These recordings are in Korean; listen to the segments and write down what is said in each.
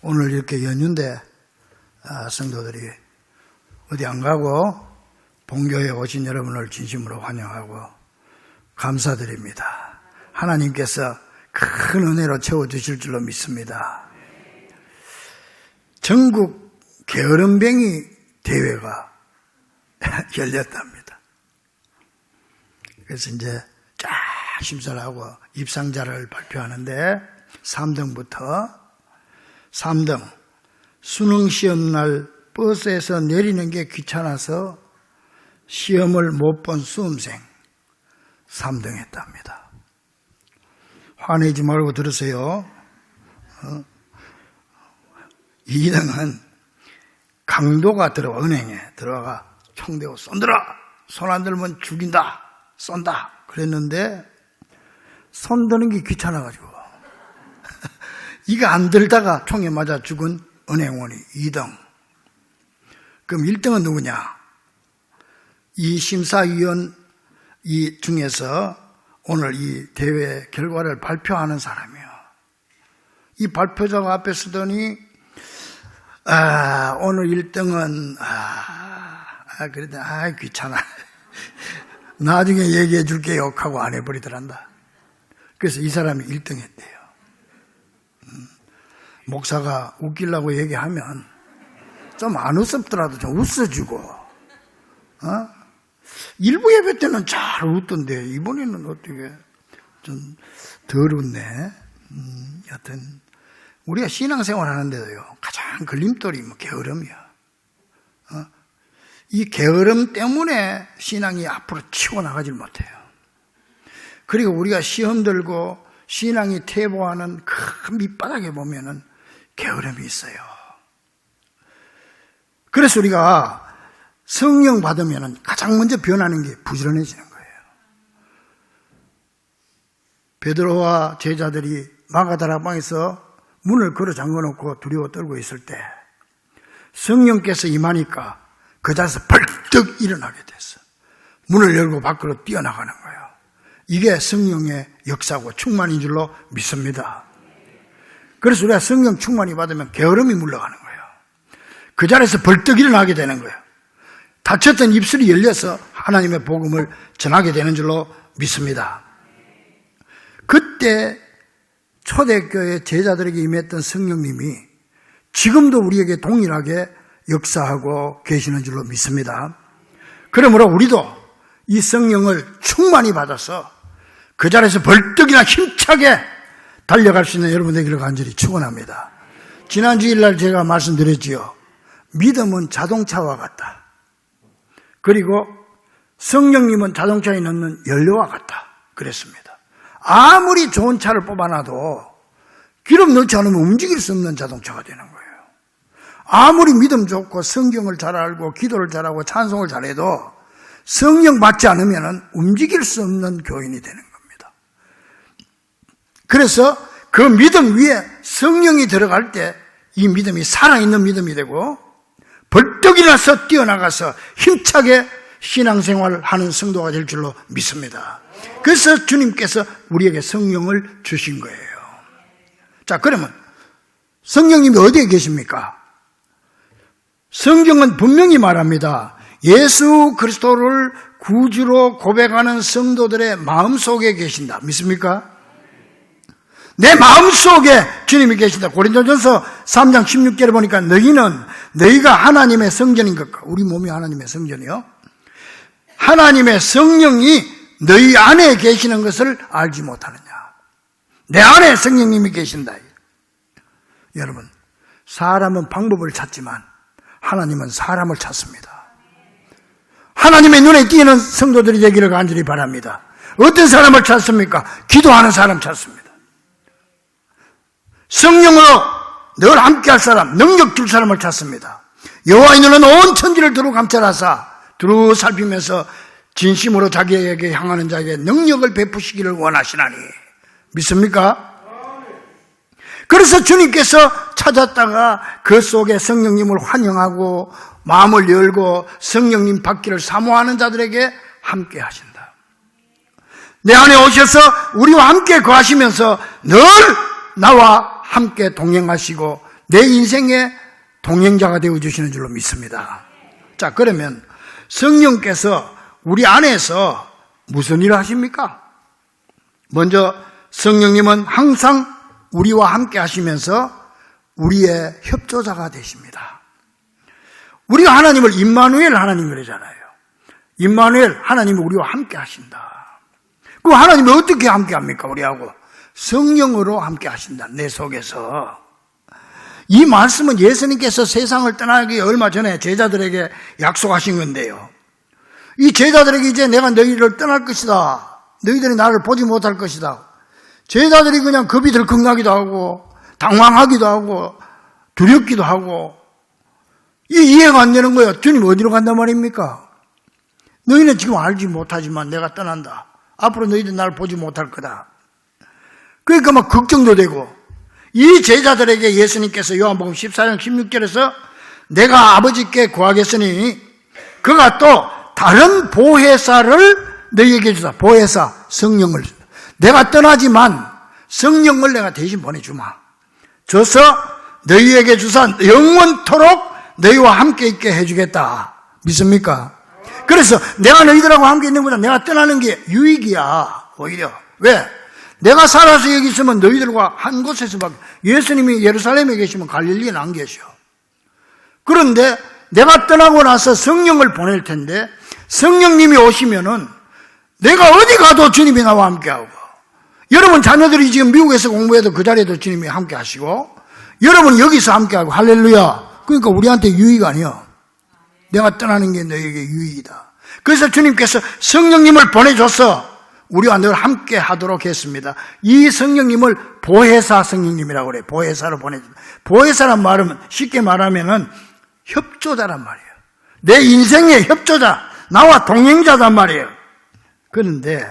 오늘 이렇게 연휴인데 성도들이 어디 안 가고 본교회에 오신 여러분을 진심으로 환영하고 감사드립니다. 하나님께서 큰 은혜로 채워주실 줄로 믿습니다. 전국 게으름뱅이 대회가 열렸답니다. 그래서 이제 쫙 심사를 하고 입상자를 발표하는데 3등부터 3등 수능시험날 버스에서 내리는 게 귀찮아서 시험을 못 본 수험생 3등 했답니다. 화내지 말고 들으세요. 2등은 강도가 들어와 은행에 들어가 총 대고 쏜들아 손 안 들면 죽인다 쏜다 그랬는데 손 드는 게 귀찮아가지고 이거 안 들다가 총에 맞아 죽은 은행원이 2등. 그럼 1등은 누구냐? 이 심사위원 이 중에서 오늘 이 대회 결과를 발표하는 사람이에요. 이 발표자가 앞에 서더니 오늘 1등은 그래도 귀찮아. 나중에 얘기해 줄게요 하고 안 해버리더란다. 그래서 이 사람이 1등 했대요. 목사가 웃기려고 얘기하면 좀 안 웃었더라도 좀 웃어주고, 일부 예배 때는 잘 웃던데 이번에는 어떻게 좀 덜 웃네. 여튼 우리가 신앙생활 하는데도요 가장 걸림돌이 게으름이야. 이 게으름 때문에 신앙이 앞으로 치고 나가질 못해요. 그리고 우리가 시험 들고 신앙이 퇴보하는 큰 밑바닥에 보면은 게으름이 있어요. 그래서 우리가 성령 받으면 가장 먼저 변하는 게 부지런해지는 거예요. 베드로와 제자들이 마가다락방에서 문을 걸어 잠궈놓고 두려워 떨고 있을 때 성령께서 임하니까 그 자리에서 벌떡 일어나게 됐어. 문을 열고 밖으로 뛰어나가는 거예요. 이게 성령의 역사고 충만인 줄로 믿습니다. 그래서 우리가 성령 충만이 받으면 게으름이 물러가는 거예요. 그 자리에서 벌떡 일어나게 되는 거예요. 닫혔던 입술이 열려서 하나님의 복음을 전하게 되는 줄로 믿습니다. 그때 초대교회 제자들에게 임했던 성령님이 지금도 우리에게 동일하게 역사하고 계시는 줄로 믿습니다. 그러므로 우리도 이 성령을 충만히 받아서 그 자리에서 벌떡이나 힘차게 달려갈 수 있는 여러분 되기를 간절히 축원합니다. 지난 주일날 제가 말씀드렸지요. 믿음은 자동차와 같다. 그리고 성령님은 자동차에 넣는 연료와 같다. 그랬습니다. 아무리 좋은 차를 뽑아놔도 기름 넣지 않으면 움직일 수 없는 자동차가 되는 거예요. 아무리 믿음 좋고 성경을 잘 알고 기도를 잘하고 찬송을 잘해도 성령 받지 않으면 움직일 수 없는 교인이 되는 겁니다. 그래서 그 믿음 위에 성령이 들어갈 때 이 믿음이 살아있는 믿음이 되고 벌떡 일어나서 뛰어나가서 힘차게 신앙생활을 하는 성도가 될 줄로 믿습니다. 그래서 주님께서 우리에게 성령을 주신 거예요. 자, 그러면 성령님이 어디에 계십니까? 성경은 분명히 말합니다. 예수 그리스도를 구주로 고백하는 성도들의 마음속에 계신다. 믿습니까? 내 마음속에 주님이 계신다. 고린도전서 3장 16절에 보니까 너희가 하나님의 성전인 것과 우리 몸이 하나님의 성전이요. 하나님의 성령이 너희 안에 계시는 것을 알지 못하느냐. 내 안에 성령님이 계신다. 여러분, 사람은 방법을 찾지만 하나님은 사람을 찾습니다. 하나님의 눈에 띄는 성도들이 되기를 간절히 바랍니다. 어떤 사람을 찾습니까? 기도하는 사람 찾습니다. 성령으로 늘 함께할 사람, 능력 줄 사람을 찾습니다. 여호와의 눈은 온 천지를 두루 감찰하사 두루 살피면서 진심으로 자기에게 향하는 자에게 능력을 베푸시기를 원하시나니 믿습니까? 그래서 주님께서 찾았다가 그 속에 성령님을 환영하고 마음을 열고 성령님 받기를 사모하는 자들에게 함께 하신다. 내 안에 오셔서 우리와 함께 거하시면서 늘 나와 함께 동행하시고 내 인생의 동행자가 되어주시는 줄로 믿습니다. 자, 그러면 성령께서 우리 안에서 무슨 일을 하십니까? 먼저 성령님은 항상 우리와 함께 하시면서 우리의 협조자가 되십니다. 우리가 하나님을 임마누엘 하나님 그러잖아요. 임마누엘 하나님이 우리와 함께 하신다. 그럼 하나님이 어떻게 함께 합니까? 우리하고 성령으로 함께 하신다. 내 속에서. 이 말씀은 예수님께서 세상을 떠나기 얼마 전에 제자들에게 약속하신 건데요. 이 제자들에게 이제 내가 너희를 떠날 것이다. 너희들이 나를 보지 못할 것이다. 제자들이 그냥 겁이 들컥나기도 하고 당황하기도 하고 두렵기도 하고 이해가 안 되는 거예요. 주님 어디로 간단 말입니까? 너희는 지금 알지 못하지만 내가 떠난다. 앞으로 너희들 나를 보지 못할 거다. 그러니까 막 걱정도 되고 이 제자들에게 예수님께서 요한복음 14장 16절에서 내가 아버지께 구하겠으니 그가 또 다른 보혜사를 너희에게 주사. 보혜사 성령을 내가 떠나지만 성령을 내가 대신 보내주마. 줘서 너희에게 주사 영원토록 너희와 함께 있게 해주겠다. 믿습니까? 그래서 내가 너희들하고 함께 있는 것보다 내가 떠나는 게 유익이야. 오히려. 왜? 내가 살아서 여기 있으면 너희들과 한 곳에서밖에. 예수님이 예루살렘에 계시면 갈릴리에 안 계셔. 그런데 내가 떠나고 나서 성령을 보낼 텐데 성령님이 오시면은 내가 어디 가도 주님이 나와 함께하고, 여러분 자녀들이 지금 미국에서 공부해도 그 자리에도 주님이 함께 하시고, 여러분 여기서 함께하고, 할렐루야. 그러니까 우리한테 유익 아니야. 내가 떠나는 게 너에게 유익이다. 그래서 주님께서 성령님을 보내줘서 우리와 늘 함께 하도록 했습니다. 이 성령님을 보혜사 성령님이라고 그래요. 보혜사로 보내준다. 보혜사란 말은 쉽게 말하면은 협조자란 말이에요. 내 인생의 협조자, 나와 동행자단 말이에요. 그런데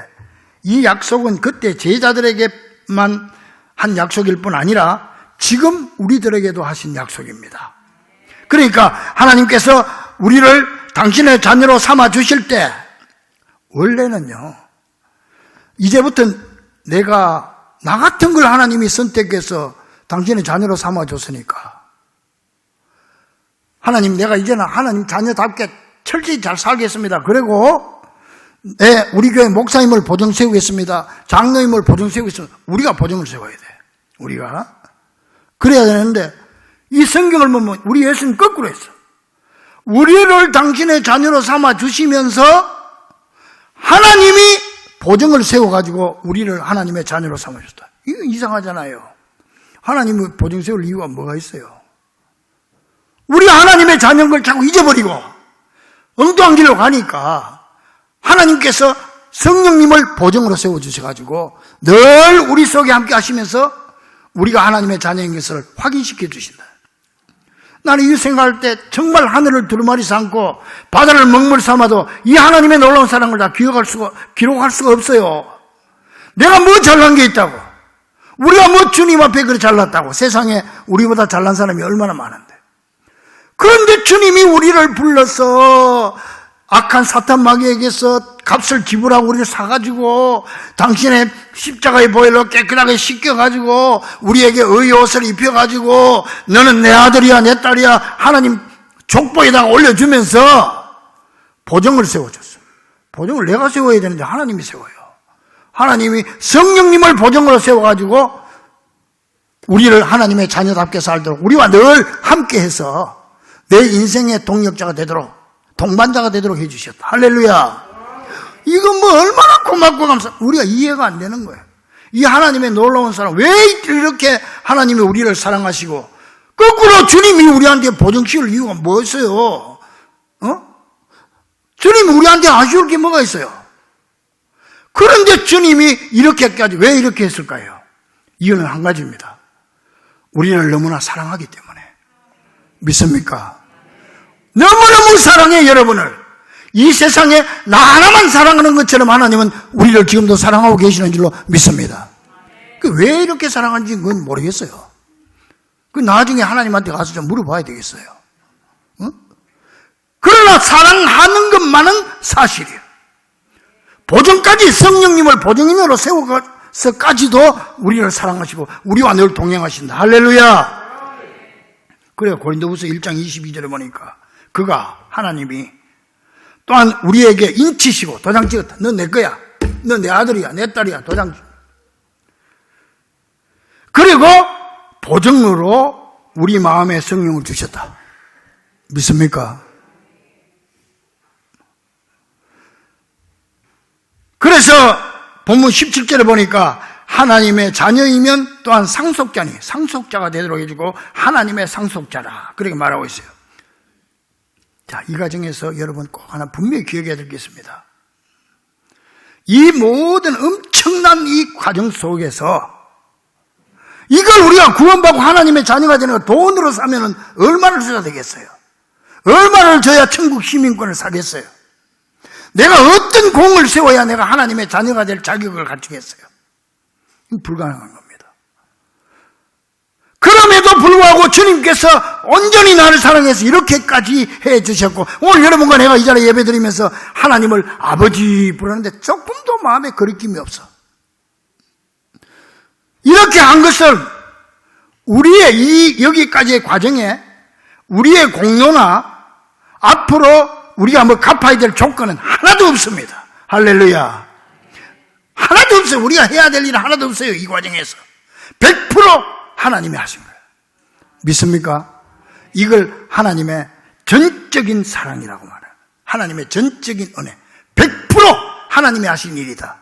이 약속은 그때 제자들에게만 한 약속일 뿐 아니라 지금 우리들에게도 하신 약속입니다. 그러니까 하나님께서 우리를 당신의 자녀로 삼아 주실 때 원래는요, 이제부터 내가 나 같은 걸 하나님이 선택해서 당신의 자녀로 삼아 줬으니까 하나님, 내가 이제는 하나님 자녀답게 철저히 잘 살겠습니다. 그리고 우리 교회 목사님을 보정 세우겠습니다. 장로님을 보정 세우겠습니다. 우리가 보정을 세워야 돼. 우리가. 그래야 되는데 이 성경을 보면 우리 예수님 거꾸로 했어. 우리를 당신의 자녀로 삼아 주시면서 하나님이 보정을 세워가지고 우리를 하나님의 자녀로 삼아 줬다. 이거 이상하잖아요. 하나님을 보정 세울 이유가 뭐가 있어요? 우리가 하나님의 자녀인 걸 자꾸 잊어버리고 엉뚱한 길로 가니까 하나님께서 성령님을 보정으로 세워주셔가지고 늘 우리 속에 함께 하시면서 우리가 하나님의 자녀인 것을 확인시켜 주신다. 나는 이 생각할 때 정말 하늘을 두루마리 삼고 바다를 먹물 삼아도 이 하나님의 놀라운 사랑을 다 기록할 수가 없어요. 내가 뭐 잘난 게 있다고, 우리가 뭐 주님 앞에 그래 잘났다고. 세상에 우리보다 잘난 사람이 얼마나 많은데. 그런데 주님이 우리를 불러서 악한 사탄 마귀에게서 값을 지불하고 우리를 사가지고 당신의 십자가의 보혈로 깨끗하게 씻겨가지고 우리에게 의의 옷을 입혀가지고 너는 내 아들이야 내 딸이야 하나님 족보에다가 올려주면서 보정을 세워줬어요. 보정을 내가 세워야 되는데 하나님이 세워요. 하나님이 성령님을 보정으로 세워가지고 우리를 하나님의 자녀답게 살도록 우리와 늘 함께해서 내 인생의 동력자가 되도록, 동반자가 되도록 해주셨다. 할렐루야. 이건 뭐 얼마나 고맙고 우리가 이해가 안 되는 거예요. 이 하나님의 놀라운 사랑, 왜 이렇게 하나님이 우리를 사랑하시고 거꾸로 주님이 우리한테 보정 씌울 이유가 뭐였어요? 주님이 우리한테 아쉬울 게 뭐가 있어요? 그런데 주님이 이렇게까지 왜 이렇게 했을까요? 이유는 한 가지입니다. 우리를 너무나 사랑하기 때문에. 믿습니까? 너무너무 사랑해 여러분을. 이 세상에 나 하나만 사랑하는 것처럼 하나님은 우리를 지금도 사랑하고 계시는 줄로 믿습니다. 왜 이렇게 사랑하는지 그건 모르겠어요. 그 나중에 하나님한테 가서 좀 물어봐야 되겠어요. 그러나 사랑하는 것만은 사실이에요. 보정까지 성령님을 보정인으로 세워서까지도 우리를 사랑하시고 우리와 늘 동행하신다. 할렐루야. 그래요. 고린도후서 1장 22절에 보니까 그가 하나님이 또한 우리에게 인치시고 도장 찍었다. 너 내 거야. 너 내 아들이야. 내 딸이야. 도장 찍. 그리고 보증으로 우리 마음에 성령을 주셨다. 믿습니까? 그래서 본문 17절에 보니까 하나님의 자녀이면 또한 상속자가 되도록 해주고 하나님의 상속자라 그렇게 말하고 있어요. 자, 이 과정에서 여러분 꼭 하나 분명히 기억해야 될 게 있습니다. 이 모든 엄청난 이 과정 속에서 이걸 우리가 구원받고 하나님의 자녀가 되는 거 돈으로 사면은 얼마를 줘야 되겠어요? 얼마를 줘야 천국 시민권을 사겠어요? 내가 어떤 공을 세워야 내가 하나님의 자녀가 될 자격을 갖추겠어요? 불가능한 겁니다. 그럼에도 불구하고 주님께서 온전히 나를 사랑해서 이렇게까지 해주셨고 오늘 여러분과 내가 이 자리에 예배드리면서 하나님을 아버지 부르는데 조금도 마음에 거리낌이 없어. 이렇게 한 것을 우리의 이 여기까지의 과정에 우리의 공로나 앞으로 우리가 뭐 갚아야 될 조건은 하나도 없습니다. 할렐루야. 하나도 없어요. 우리가 해야 될 일은 하나도 없어요. 이 과정에서 100% 하나님이 하신 거예요. 믿습니까? 이걸 하나님의 전적인 사랑이라고 말해요. 하나님의 전적인 은혜. 100% 하나님이 하신 일이다.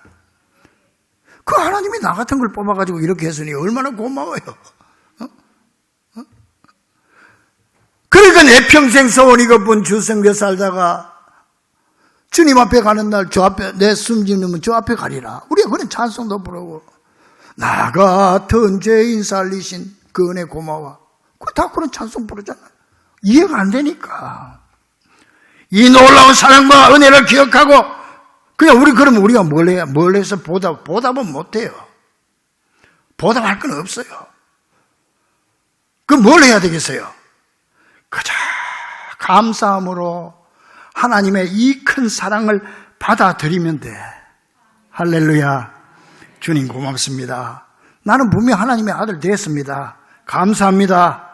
그 하나님이 나 같은 걸 뽑아가지고 이렇게 했으니 얼마나 고마워요. 그러니까 내 평생 소원 이것뿐 주성교 살다가 주님 앞에 가는 날 저 앞에 내 숨지면 저 앞에 가리라. 우리가 그런 찬송도 부르고 나 같은 죄인 살리신 그 은혜 고마워. 다 그런 찬송 부르잖아요. 이해가 안 되니까. 이 놀라운 사랑과 은혜를 기억하고 그냥 그러면 우리가 뭘 해서 보답은 못해요. 보답할 건 없어요. 그럼 뭘 해야 되겠어요? 그저 감사함으로 하나님의 이 큰 사랑을 받아들이면 돼. 할렐루야. 주님 고맙습니다. 나는 분명 하나님의 아들 됐습니다. 감사합니다.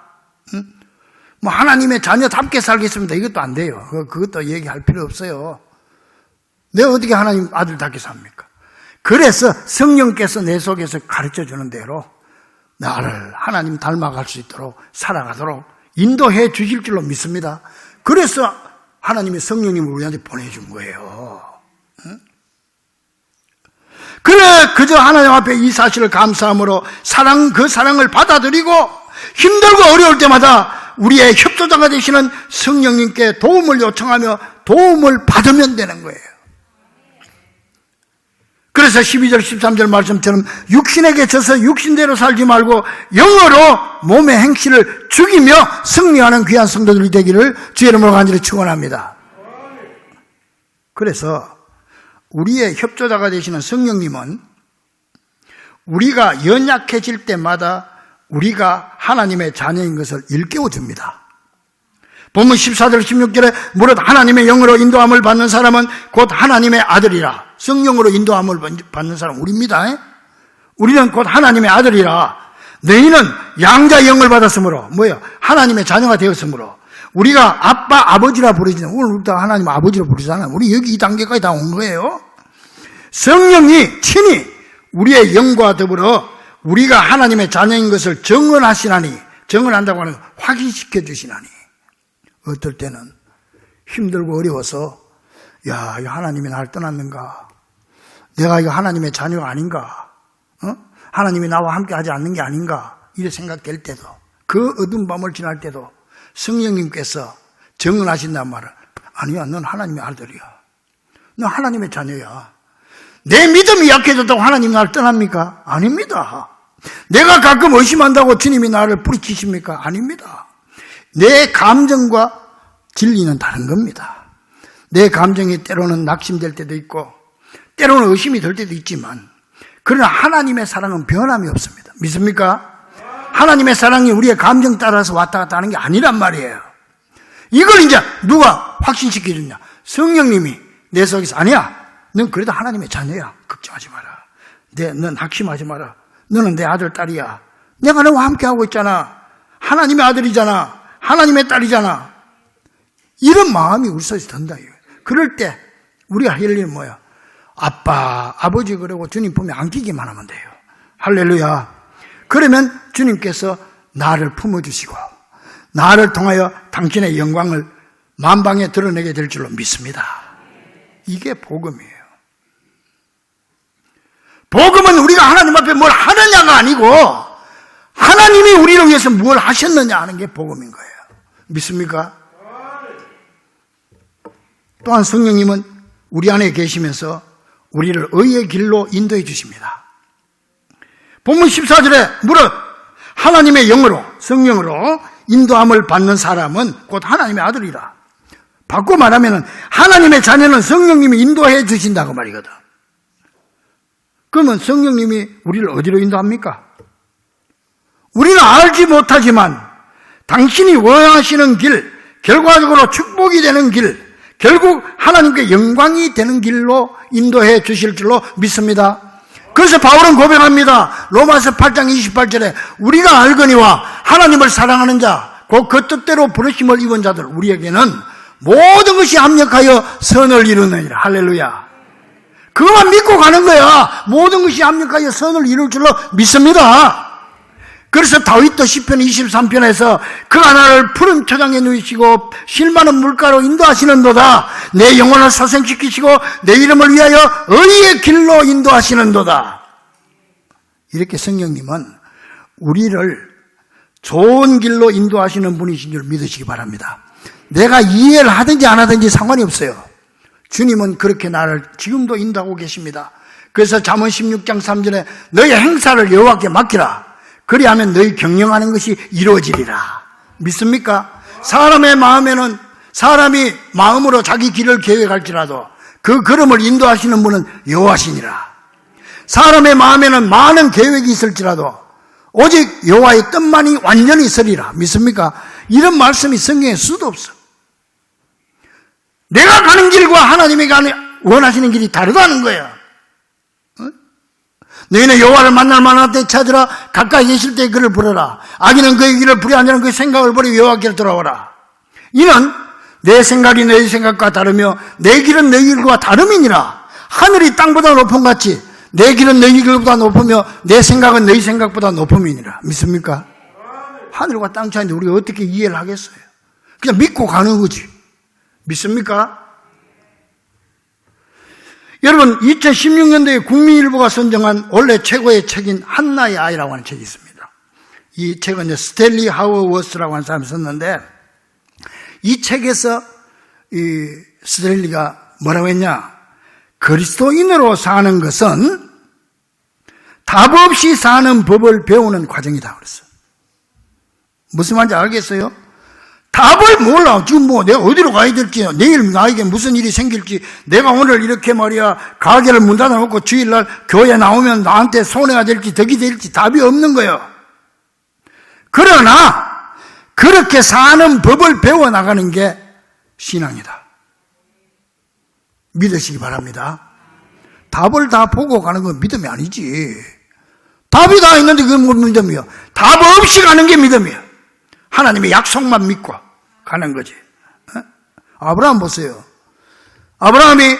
뭐 하나님의 자녀답게 살겠습니다. 이것도 안 돼요. 그것도 얘기할 필요 없어요. 내가 어떻게 하나님 아들답게 삽니까? 그래서 성령께서 내 속에서 가르쳐 주는 대로 나를 하나님 닮아갈 수 있도록 살아가도록 인도해 주실 줄로 믿습니다. 그래서 하나님의 성령님을 우리한테 보내준 거예요. 그저 하나님 앞에 이 사실을 감사함으로 그 사랑을 받아들이고 힘들고 어려울 때마다 우리의 협조자가 되시는 성령님께 도움을 요청하며 도움을 받으면 되는 거예요. 그래서 12절 13절 말씀처럼 육신에게 져서 육신대로 살지 말고 영어로 몸의 행실을 죽이며 승리하는 귀한 성도들이 되기를 주의 이름으로 간절히 축원합니다. 그래서 우리의 협조자가 되시는 성령님은 우리가 연약해질 때마다 우리가 하나님의 자녀인 것을 일깨워 줍니다. 본문 14절 16절에 무릇 하나님의 영으로 인도함을 받는 사람은 곧 하나님의 아들이라. 성령으로 인도함을 받는 사람 우리입니다. 우리는 곧 하나님의 아들이라. 너희는 양자의 영을 받았으므로 하나님의 자녀가 되었으므로 우리가 아빠 아버지라 부르지는 오늘부터 하나님 아버지로 부르잖아요. 우리 여기 이 단계까지 다 온 거예요. 성령이 친히 우리의 영과 더불어 우리가 하나님의 자녀인 것을 증언하시나니 증언한다고 하는 확인시켜 주시나니 어떨 때는 힘들고 어려워서 야, 하나님이 나를 떠났는가? 내가 이거 하나님의 자녀가 아닌가? 하나님이 나와 함께 하지 않는 게 아닌가? 이렇게 생각될 때도 그 어두운 밤을 지날 때도 성령님께서 증언하신단 말은 아니야, 넌 하나님의 아들이야. 넌 하나님의 자녀야. 내 믿음이 약해졌다고 하나님이 나를 떠납니까? 아닙니다. 내가 가끔 의심한다고 주님이 나를 뿌리치십니까? 아닙니다. 내 감정과 진리는 다른 겁니다. 내 감정이 때로는 낙심될 때도 있고 때로는 의심이 될 때도 있지만 그러나 하나님의 사랑은 변함이 없습니다. 믿습니까? 하나님의 사랑이 우리의 감정 따라서 왔다 갔다 하는 게 아니란 말이에요. 이걸 이제 누가 확신시켜 주냐? 성령님이 내 속에서 아니야. 넌 그래도 하나님의 자녀야. 걱정하지 마라. 넌 낙심하지 마라. 너는 내 아들, 딸이야. 내가 너와 함께하고 있잖아. 하나님의 아들이잖아. 하나님의 딸이잖아. 이런 마음이 우리 속에서 든다. 그럴 때 우리가 할 일은 뭐야? 아빠, 아버지 그러고 주님 보면 안기기만 하면 돼요. 할렐루야. 그러면 주님께서 나를 품어주시고 나를 통하여 당신의 영광을 만방에 드러내게 될 줄로 믿습니다. 이게 복음이에요. 복음은 우리가 하나님 앞에 뭘 하느냐가 아니고 하나님이 우리를 위해서 뭘 하셨느냐 하는 게 복음인 거예요. 믿습니까? 또한 성령님은 우리 안에 계시면서 우리를 의의 길로 인도해 주십니다. 본문 14절에 무릇 하나님의 영으로 성령으로 인도함을 받는 사람은 곧 하나님의 아들이라. 바꿔 말하면 하나님의 자녀는 성령님이 인도해 주신다고 말이거든. 그러면 성령님이 우리를 어디로 인도합니까? 우리는 알지 못하지만 당신이 원하시는 길, 결과적으로 축복이 되는 길, 결국 하나님께 영광이 되는 길로 인도해 주실 줄로 믿습니다. 그래서 바울은 고백합니다. 로마서 8장 28절에 우리가 알거니와 하나님을 사랑하는 자, 곧 그 뜻대로 부르심을 입은 자들, 우리에게는 모든 것이 합력하여 선을 이루느니라. 할렐루야. 그것만 믿고 가는 거야. 모든 것이 합력하여 선을 이룰 줄로 믿습니다. 그래서 다윗도 시편 23편에서 그가 나를 푸른 초장에 누이시고 실마는 물가로 인도하시는도다. 내 영혼을 소생시키시고 내 이름을 위하여 의의 길로 인도하시는도다. 이렇게 성령님은 우리를 좋은 길로 인도하시는 분이신 줄 믿으시기 바랍니다. 내가 이해를 하든지 안 하든지 상관이 없어요. 주님은 그렇게 나를 지금도 인도하고 계십니다. 그래서 잠언 16장 3절에 너의 행사를 여호와께 맡기라. 그리하면 너희 경영하는 것이 이루어지리라. 믿습니까? 사람의 마음에는 사람이 마음으로 자기 길을 계획할지라도 그 걸음을 인도하시는 분은 여호와시니라. 사람의 마음에는 많은 계획이 있을지라도 오직 여호와의 뜻만이 완전히 서리라. 믿습니까? 이런 말씀이 성경에 수도 없어. 내가 가는 길과 하나님이 원하시는 길이 다르다는 거예요. 너희는 여호와를 만날 만한 때 찾으라. 가까이 계실 때 그를 부르라. 악인은 그의 길을 부리하는 자는 그 생각을 버리고 여호와께로 돌아오라. 이는 내 생각이 너희 생각과 다르며 내 길은 너희 길과 다름이니라. 하늘이 땅보다 높음 같이 내 길은 너희 길보다 높으며 내 생각은 너희 생각보다 높음이니라. 믿습니까? 하늘과 땅 차이인데 우리가 어떻게 이해를 하겠어요? 그냥 믿고 가는 거지. 믿습니까? 여러분, 2016년도에 국민일보가 선정한 원래 최고의 책인 한나의 아이라고 하는 책이 있습니다. 이 책은 이제 스탠리 하워워스라고 하는 사람이 썼는데, 이 책에서 이 스탠리가 뭐라고 했냐? 그리스도인으로 사는 것은 답 없이 사는 법을 배우는 과정이다 그랬어요. 무슨 말인지 알겠어요? 답을 몰라. 지금 뭐 내가 어디로 가야 될지, 내일 나에게 무슨 일이 생길지, 내가 오늘 이렇게 말이야 가게를 문 닫아놓고 주일날 교회 나오면 나한테 손해가 될지 덕이 될지 답이 없는 거예요. 그러나 그렇게 사는 법을 배워나가는 게 신앙이다. 믿으시기 바랍니다. 답을 다 보고 가는 건 믿음이 아니지. 답이 다 있는데 그게 뭐 믿음이야. 답 없이 가는 게 믿음이야. 하나님의 약속만 믿고 가는 거지. 아브라함 보세요. 아브라함이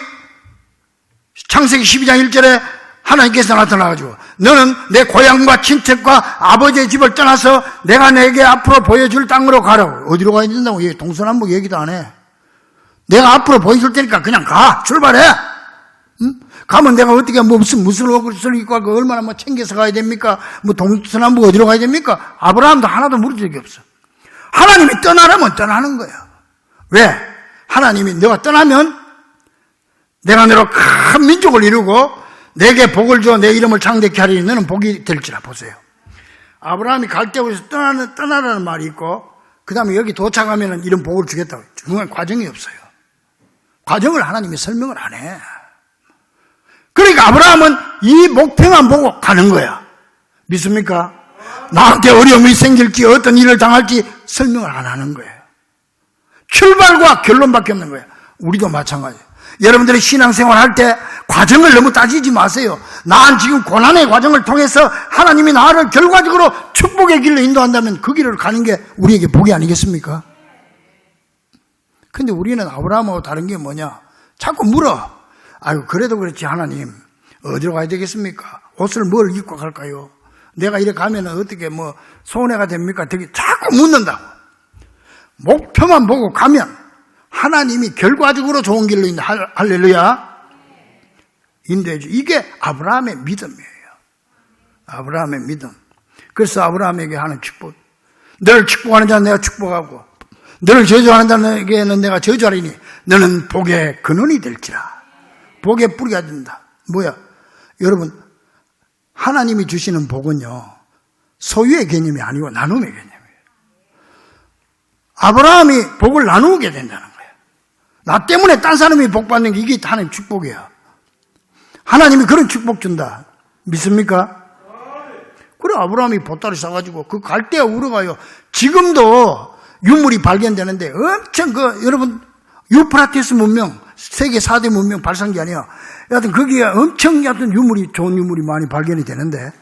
창세기 12장 1절에 하나님께서 나타나가지고 너는 내 고향과 친척과 아버지의 집을 떠나서 내가 내게 앞으로 보여줄 땅으로 가라고. 어디로 가야 된다고? 동서남북 얘기도 안 해. 내가 앞으로 보여줄 테니까 그냥 가. 출발해. 응? 가면 내가 어떻게 무슨 옷을 입고 가고 얼마나 뭐 챙겨서 가야 됩니까? 뭐 동서남북 어디로 가야 됩니까? 아브라함도 하나도 물은 적이 없어. 하나님이 떠나라면 떠나는 거예요. 왜? 하나님이 너가 떠나면 내가 너로 큰 민족을 이루고 내게 복을 줘 내 이름을 창대케 하리니 너는 복이 될지라. 보세요. 아브라함이 갈대우에서 떠나라는 말이 있고 그 다음에 여기 도착하면 이런 복을 주겠다고. 그건 과정이 없어요. 과정을 하나님이 설명을 안 해. 그러니까 아브라함은 이 목표만 보고 가는 거야. 믿습니까? 나한테 어려움이 생길지 어떤 일을 당할지 설명을 안 하는 거예요. 출발과 결론밖에 없는 거예요. 우리도 마찬가지예요. 여러분들이 신앙생활 할 때 과정을 너무 따지지 마세요. 난 지금 고난의 과정을 통해서 하나님이 나를 결과적으로 축복의 길로 인도한다면 그 길을 가는 게 우리에게 복이 아니겠습니까? 근데 우리는 아브라함하고 다른 게 뭐냐? 자꾸 물어. 아유, 그래도 그렇지, 하나님. 어디로 가야 되겠습니까? 옷을 뭘 입고 갈까요? 내가 이래 가면 어떻게 손해가 됩니까? 되게 자꾸 묻는다고. 목표만 보고 가면 하나님이 결과적으로 좋은 길로 할렐루야. 인도해줘. 이게 아브라함의 믿음이에요. 아브라함의 믿음. 그래서 아브라함에게 하는 축복. 너를 축복하는 자는 내가 축복하고 너를 저주하는 자에게는 내가 저주하리니 너는 복의 근원이 될지라. 복의 뿌리가 된다. 뭐야? 여러분, 하나님이 주시는 복은요, 소유의 개념이 아니고 나눔의 개념이에요. 아브라함이 복을 나누게 된다는 거예요. 나 때문에 딴 사람이 복 받는 게 이게 하나님 축복이에요. 하나님이 그런 축복 준다. 믿습니까? 그래, 아브라함이 보따리 싸가지고 그 갈대아 우러가요. 지금도 유물이 발견되는데 엄청 여러분, 유프라테스 문명, 세계 4대 문명 발상기 아니야. 여하튼 거기에 엄청 좋은 유물이 많이 발견이 되는데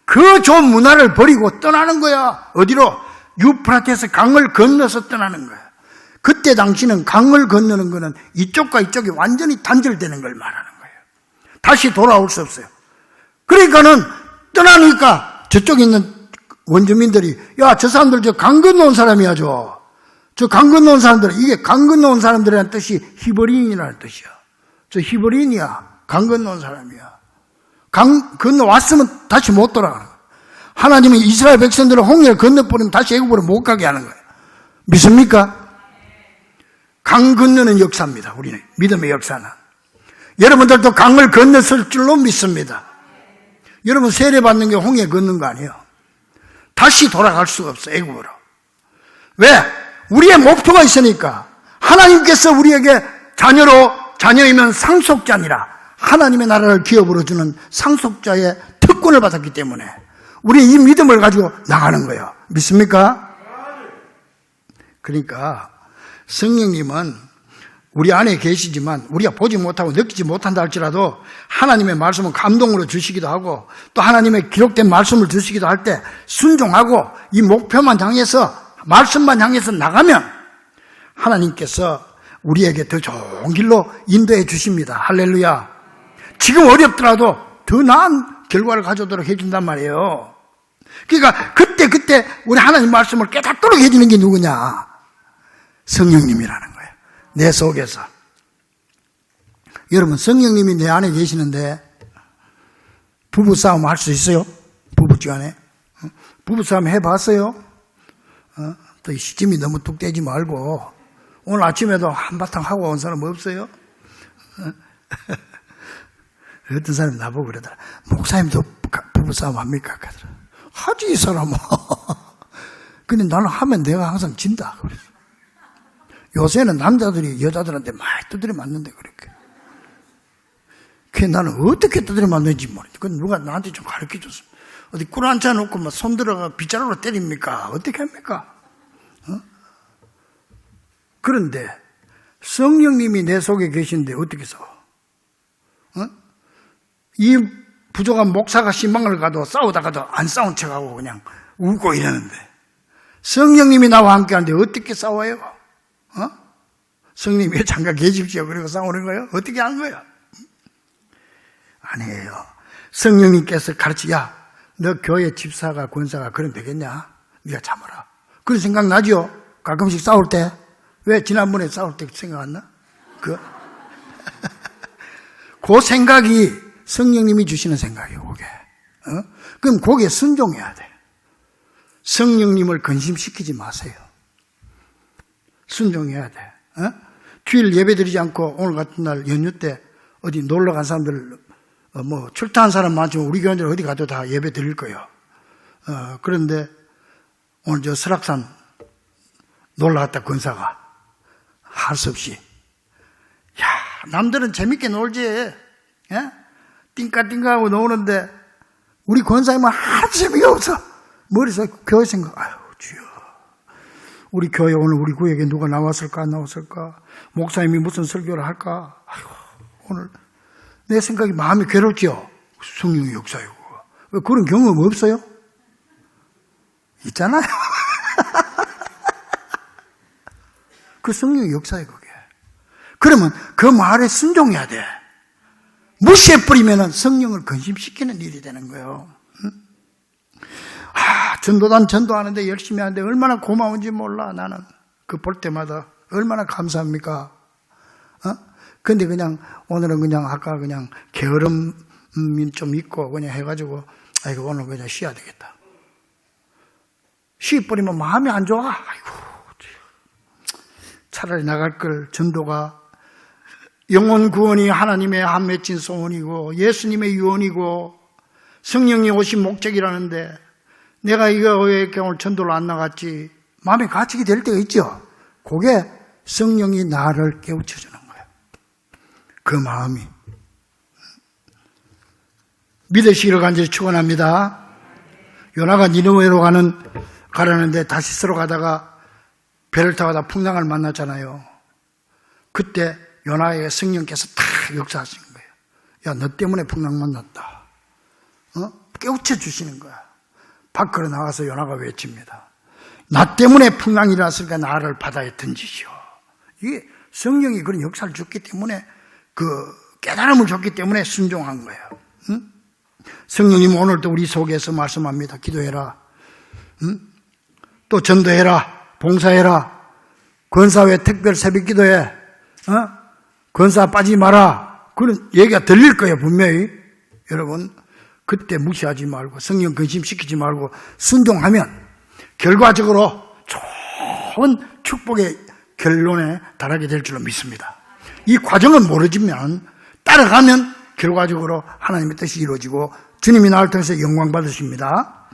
그 좋은 문화를 버리고 떠나는 거야. 어디로? 유프라테스 강을 건너서 떠나는 거야. 그때 당시는 강을 건너는 거는 이쪽과 이쪽이 완전히 단절되는 걸 말하는 거예요. 다시 돌아올 수 없어요. 그러니까는 떠나니까 저쪽에 있는 원주민들이 야, 저 사람들 저 강 건너온 사람이야. 저 강 건너온 사람들, 이게 강 건너온 사람들이라는 뜻이 히브리인이라는 뜻이야. 저 히브리인이야. 강 건너온 사람이야. 강 건너왔으면 다시 못 돌아가는 거야. 하나님은 이스라엘 백성들을 홍해를 건너버리면 다시 애굽으로 못 가게 하는 거예요. 믿습니까? 강 건너는 역사입니다. 우리는 믿음의 역사는. 여러분들도 강을 건넜을 줄로 믿습니다. 여러분 세례받는 게 홍해 건넌 거 아니에요. 다시 돌아갈 수가 없어, 애굽으로. 왜? 우리의 목표가 있으니까. 하나님께서 우리에게 자녀이면 상속자니라. 하나님의 나라를 기업으로 주는 상속자의 특권을 받았기 때문에 우리 이 믿음을 가지고 나가는 거예요. 믿습니까? 그러니까 성령님은 우리 안에 계시지만 우리가 보지 못하고 느끼지 못한다 할지라도 하나님의 말씀은 감동으로 주시기도 하고 또 하나님의 기록된 말씀을 주시기도 할 때 순종하고 이 목표만 향해서 말씀만 향해서 나가면 하나님께서 우리에게 더 좋은 길로 인도해 주십니다. 할렐루야. 지금 어렵더라도 더 나은 결과를 가져오도록 해준단 말이에요. 그러니까 그때 우리 하나님 말씀을 깨닫도록 해주는 게 누구냐? 성령님이라는 거예요. 내 속에서. 여러분, 성령님이 내 안에 계시는데 부부싸움 할 수 있어요? 부부간에? 부부싸움 해봤어요? 또 시침이 너무 뚝 떼지 말고 오늘 아침에도 한바탕 하고 온 사람 없어요? 어떤 사람이 나보고 그러더라. 목사님도 부부싸움 합니까? 그러더라. 하지, 이 사람아. 근데 나는 하면 내가 항상 진다. 그래서. 요새는 남자들이 여자들한테 많이 두드려 맞는데, 그렇게. 그게 나는 어떻게 두드려 맞는지 모르겠어. 그건 누가 나한테 좀 가르쳐 줬어. 어디 꿀 앉혀 놓고 막 손 들어가 빗자루로 때립니까? 어떻게 합니까? 그런데 성령님이 내 속에 계신데 어떻게 싸워? 이 부족한 목사가 신방을 가도 싸우다가도 안 싸운 척하고 그냥 웃고 이러는데 성령님이 나와 함께하는데 어떻게 싸워요? 성령님이 잠깐 계십시오. 그리고 싸우는 거예요? 어떻게 하는 거예요? 아니에요. 성령님께서 야, 너 교회 집사가 권사가 그럼 되겠냐? 네가 참아라. 그런 생각 나죠? 가끔씩 싸울 때. 왜 지난번에 싸울 때 생각 안 나? 그 생각이 성령님이 주시는 생각이에요, 그게. 그럼 거기에 순종해야 돼. 성령님을 근심시키지 마세요. 순종해야 돼. 주일 예배 드리지 않고 오늘 같은 날 연휴 때 어디 놀러 간 사람들, 출타한 사람 많지만 우리 교인들 어디 가도 다 예배 드릴 거예요. 그런데 오늘 저 설악산 놀러 갔다 권사가 할 수 없이, 야, 남들은 재밌게 놀지, 예? 띵까띵까하고 노는데 우리 권사님은 하나도 재미가 없어. 머릿속에 교회 생각, 아유 주여, 우리 교회 오늘 우리 구역에 누가 나왔을까 안 나왔을까? 목사님이 무슨 설교를 할까? 아이고, 오늘 내 생각이 마음이 괴롭죠? 성령의 역사이고. 그런 경험 없어요? 있잖아요. 그 성령의 역사예요, 그게. 그러면 그 말에 순종해야 돼. 무시해버리면 성령을 근심시키는 일이 되는 거예요. 전도단 전도하는데 열심히 하는데 얼마나 고마운지 몰라, 나는. 그 볼 때마다 얼마나 감사합니까? 근데 그냥, 오늘은 그냥 아까 그냥 게으름이 좀 있고 그냥 해가지고, 아이고, 오늘 그냥 쉬어야 되겠다. 쉬어버리면 마음이 안 좋아. 아이고, 차라리 나갈 걸. 전도가 영혼 구원이 하나님의 한 맺힌 소원이고 예수님의 유언이고 성령이 오신 목적이라는데 내가 이거 왜 오늘 전도를 안 나갔지? 마음에 갇히게 될 때가 있죠. 그게 성령이 나를 깨우쳐주는 거예요. 그 마음이. 믿으시기를 간절히 축원합니다. 요나가 니느웨로 가려는데 다시스로 가다가 배를 타고 가다 풍랑을 만났잖아요. 그때 요나에게 성령께서 다 역사하시는 거예요. 야, 너 때문에 풍랑 만났다. 깨우쳐 주시는 거야. 밖으로 나가서 요나가 외칩니다. 나 때문에 풍랑이 일어났으니까 나를 바다에 던지시오. 이게 성령이 그런 역사를 줬기 때문에 그 깨달음을 줬기 때문에 순종한 거예요. 성령님 오늘도 우리 속에서 말씀합니다. 기도해라. 또 전도해라. 봉사해라. 권사회 특별 새벽 기도해. 권사 빠지지 마라. 그런 얘기가 들릴 거예요, 분명히. 여러분, 그때 무시하지 말고 성령 근심시키지 말고 순종하면 결과적으로 좋은 축복의 결론에 달하게 될 줄로 믿습니다. 이 과정은 모르지만 따라가면 결과적으로 하나님의 뜻이 이루어지고 주님이 나를 통해서 영광 받으십니다.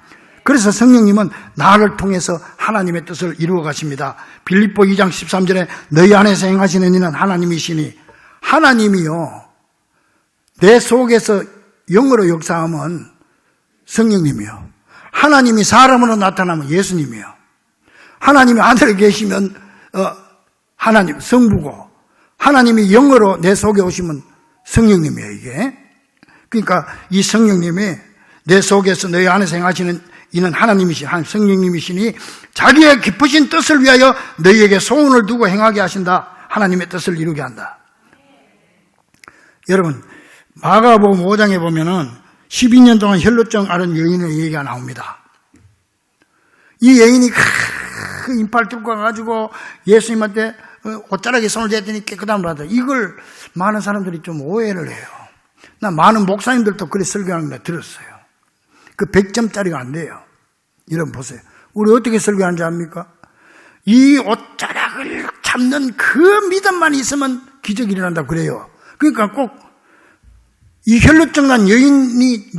그래서 성령님은 나를 통해서 하나님의 뜻을 이루어 가십니다. 빌립보 2장 13절에 너희 안에서 행하시는 이는 하나님이시니, 하나님이요, 내 속에서 영으로 역사하면 성령님이요, 하나님이 사람으로 나타나면 예수님이요, 하나님이 아들에 계시면 하나님 성부고, 하나님이 영으로 내 속에 오시면 성령님이에요. 이게 그러니까 이 성령님이 내 속에서 너희 안에서 행하시는 이는 하나님이시, 성령님이시니 자기의 기쁘신 뜻을 위하여 너희에게 소원을 두고 행하게 하신다. 하나님의 뜻을 이루게 한다. 여러분, 마가복음 5장에 보면은 12년 동안 혈루증 앓은 여인의 얘기가 나옵니다. 이 여인이 인팔 뚫고 가가지고 예수님한테 옷자락에 손을 대더니 깨끗함을 받아. 이걸 많은 사람들이 좀 오해를 해요. 나 많은 목사님들도 그래 설교하는 거 들었어요. 그 100점짜리가 안 돼요. 여러분 보세요. 우리 어떻게 설교하는지 압니까? 이 옷자락을 잡는 그 믿음만 있으면 기적이 일어난다고 그래요. 그러니까 꼭 이 혈루증 난 여인이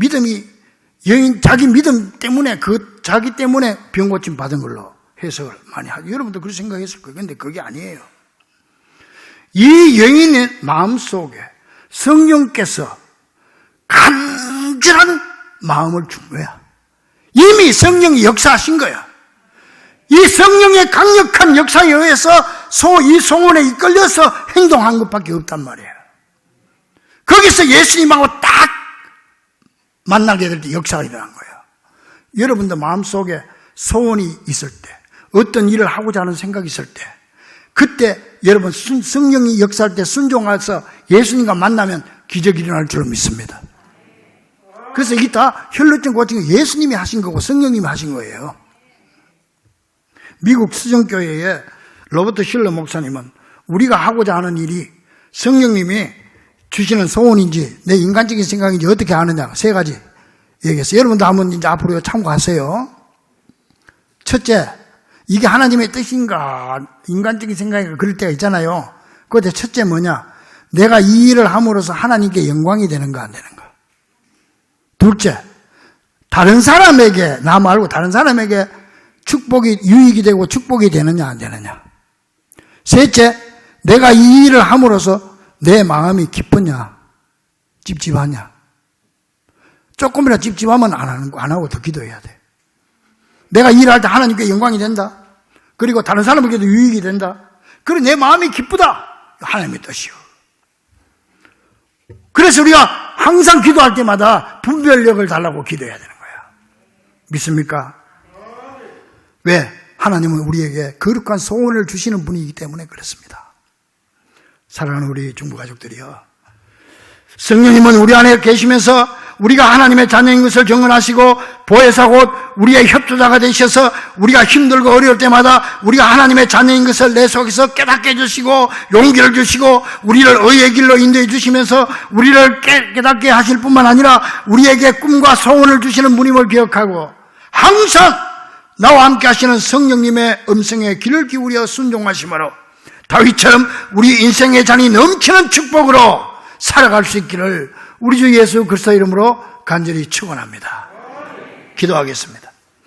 자기 믿음 때문에 자기 때문에 병 고침 받은 걸로 해석을 많이 하죠. 여러분도 그렇게 생각했을 거예요. 그런데 그게 아니에요. 이 여인의 마음속에 성령께서 간절한 마음을 준 거야. 이미 성령이 역사하신 거야. 이 성령의 강력한 역사에 의해서 이 소원에 이끌려서 행동한 것밖에 없단 말이에요. 거기서 예수님하고 딱 만나게 될 때 역사가 일어난 거예요. 여러분도 마음속에 소원이 있을 때, 어떤 일을 하고자 하는 생각이 있을 때, 그때 여러분 성령이 역사할 때 순종해서 예수님과 만나면 기적이 일어날 줄로 믿습니다. 그래서 이게 다 혈루증 고친 거 예수님이 하신 거고 성령님이 하신 거예요. 미국 수정교회의 로버트 실러 목사님은 우리가 하고자 하는 일이 성령님이 주시는 소원인지 내 인간적인 생각인지 어떻게 아느냐 3가지 얘기했어요. 여러분도 한번 이제 앞으로 참고하세요. 첫째, 이게 하나님의 뜻인가 인간적인 생각인가 그럴 때가 있잖아요. 그때 첫째 뭐냐, 내가 이 일을 함으로써 하나님께 영광이 되는가 안 되는가. 둘째, 다른 사람에게, 나 말고 다른 사람에게 축복이 유익이 되고 축복이 되느냐 안 되느냐. 셋째, 내가 이 일을 함으로써 내 마음이 기쁘냐 찝찝하냐. 조금이라도 찝찝하면 안 하고 더 기도해야 돼. 내가 일할 때 하나님께 영광이 된다. 그리고 다른 사람에게도 유익이 된다. 그래 내 마음이 기쁘다. 하나님의 뜻이요. 그래서 우리가 항상 기도할 때마다 분별력을 달라고 기도해야 되는 거야. 믿습니까? 왜? 하나님은 우리에게 거룩한 소원을 주시는 분이기 때문에 그렇습니다. 사랑하는 우리 중부 가족들이요, 성령님은 우리 안에 계시면서 우리가 하나님의 자녀인 것을 경험하시고 보혜사 곧 우리의 협조자가 되셔서 우리가 힘들고 어려울 때마다 우리가 하나님의 자녀인 것을 내 속에서 깨닫게 해주시고 용기를 주시고 우리를 의의 길로 인도해 주시면서 우리를 깨닫게 하실 뿐만 아니라 우리에게 꿈과 소원을 주시는 분임을 기억하고 항상 나와 함께 하시는 성령님의 음성에 귀를 기울여 순종하심으로 다윗처럼 우리 인생의 잔이 넘치는 축복으로 살아갈 수 있기를 우리 주 예수 그리스도 이름으로 간절히 축원합니다. 기도하겠습니다.